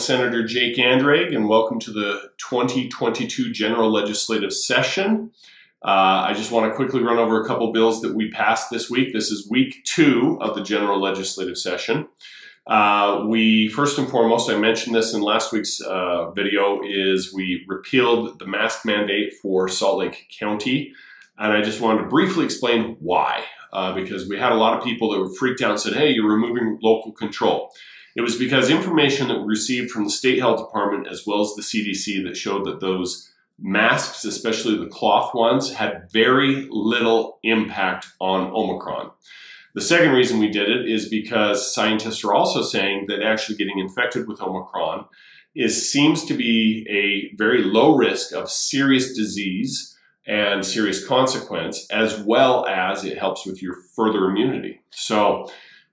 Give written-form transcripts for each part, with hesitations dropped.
Senator Jake Anderegg, and welcome to the 2022 General Legislative Session. I just want to quickly run over a couple bills that we passed this week. This is week 2 of the General Legislative Session. First and foremost, I mentioned this in last week's video, is we repealed the mask mandate for Salt Lake County. And I just wanted to briefly explain why, because we had a lot of people that were freaked out and said, hey, you're removing local control. It was because information that we received from the State Health Department as well as the CDC that showed that those masks, especially the cloth ones, had very little impact on Omicron. The second reason we did it is because scientists are also saying that actually getting infected with Omicron seems to be a very low risk of serious disease and serious consequence, as well as it helps with your further immunity. So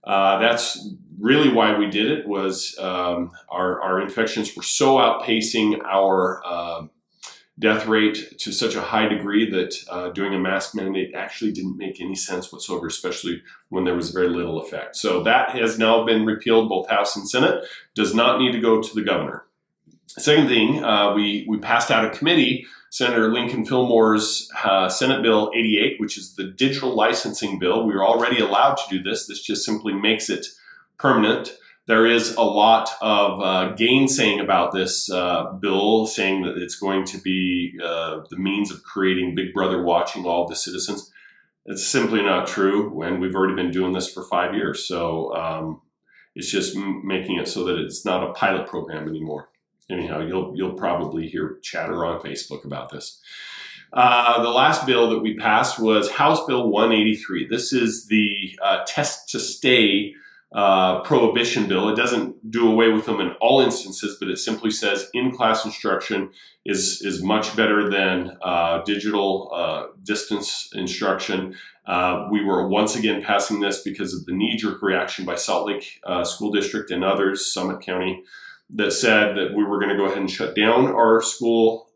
that's really why we did it, was our infections were so outpacing our death rate to such a high degree that doing a mask mandate actually didn't make any sense whatsoever, especially when there was very little effect. So that has now been repealed, both House and Senate, does not need to go to the governor. Second thing, we passed out of committee Senator Lincoln Fillmore's Senate Bill 88, which is the digital licensing bill. We are already allowed to do this. This just simply makes it permanent. There is a lot of gainsaying about this bill, saying that it's going to be the means of creating Big Brother watching all the citizens. It's simply not true, and we've already been doing this for 5 years. So it's just making it so that it's not a pilot program anymore. Anyhow, you'll probably hear chatter on Facebook about this. The last bill that we passed was House Bill 183. This is the test to stay prohibition bill. It doesn't do away with them in all instances, but it simply says in-class instruction is much better than digital distance instruction. We were once again passing this because of the knee-jerk reaction by Salt Lake School District and others, Summit County, that said that we were going to go ahead and shut down our school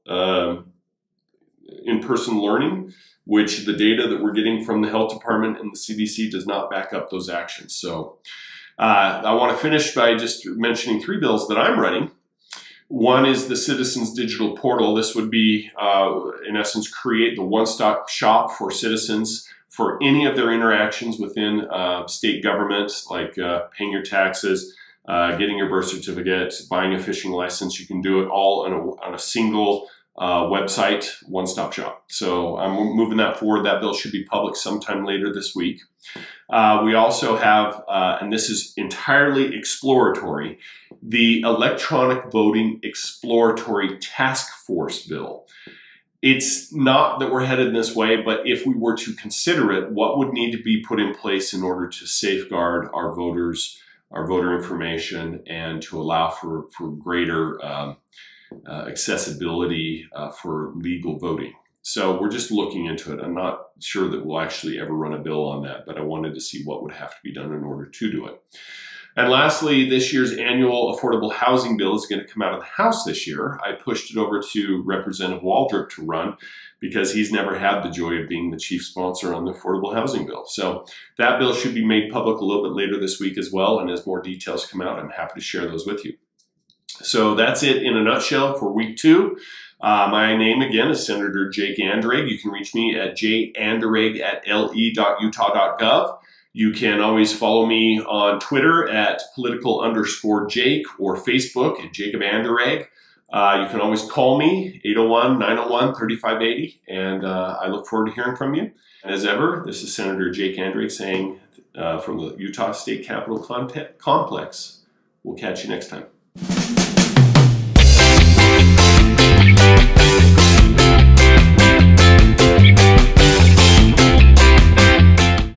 in-person learning, which the data that we're getting from the health department and the CDC does not back up those actions. So I want to finish by just mentioning 3 bills that I'm running. One is the Citizens Digital Portal. This would be, in essence, create the one-stop shop for citizens for any of their interactions within state government, like paying your taxes, getting your birth certificate, buying a fishing license. You can do it all on a single website, one-stop shop. So I'm moving that forward. That bill should be public sometime later this week. We also have, and this is entirely exploratory, the Electronic Voting Exploratory Task Force bill. It's not that we're headed this way, but if we were to consider it, what would need to be put in place in order to safeguard our voters, our voter information, and to allow for greater accessibility for legal voting. So we're just looking into it. I'm not sure that we'll actually ever run a bill on that, but I wanted to see what would have to be done in order to do it. And lastly, this year's annual affordable housing bill is going to come out of the House this year. I pushed it over to Representative Waldrop to run because he's never had the joy of being the chief sponsor on the affordable housing bill. So that bill should be made public a little bit later this week as well. And as more details come out, I'm happy to share those with you. So that's it in a nutshell for week 2. My name again is Senator Jake Anderegg. You can reach me at jandereg@le.utah.gov. You can always follow me on Twitter at political_Jake or Facebook at Jacob Anderegg. You can always call me, 801-901-3580, and I look forward to hearing from you. And as ever, this is Senator Jake Anderegg saying from the Utah State Capitol Complex, we'll catch you next time.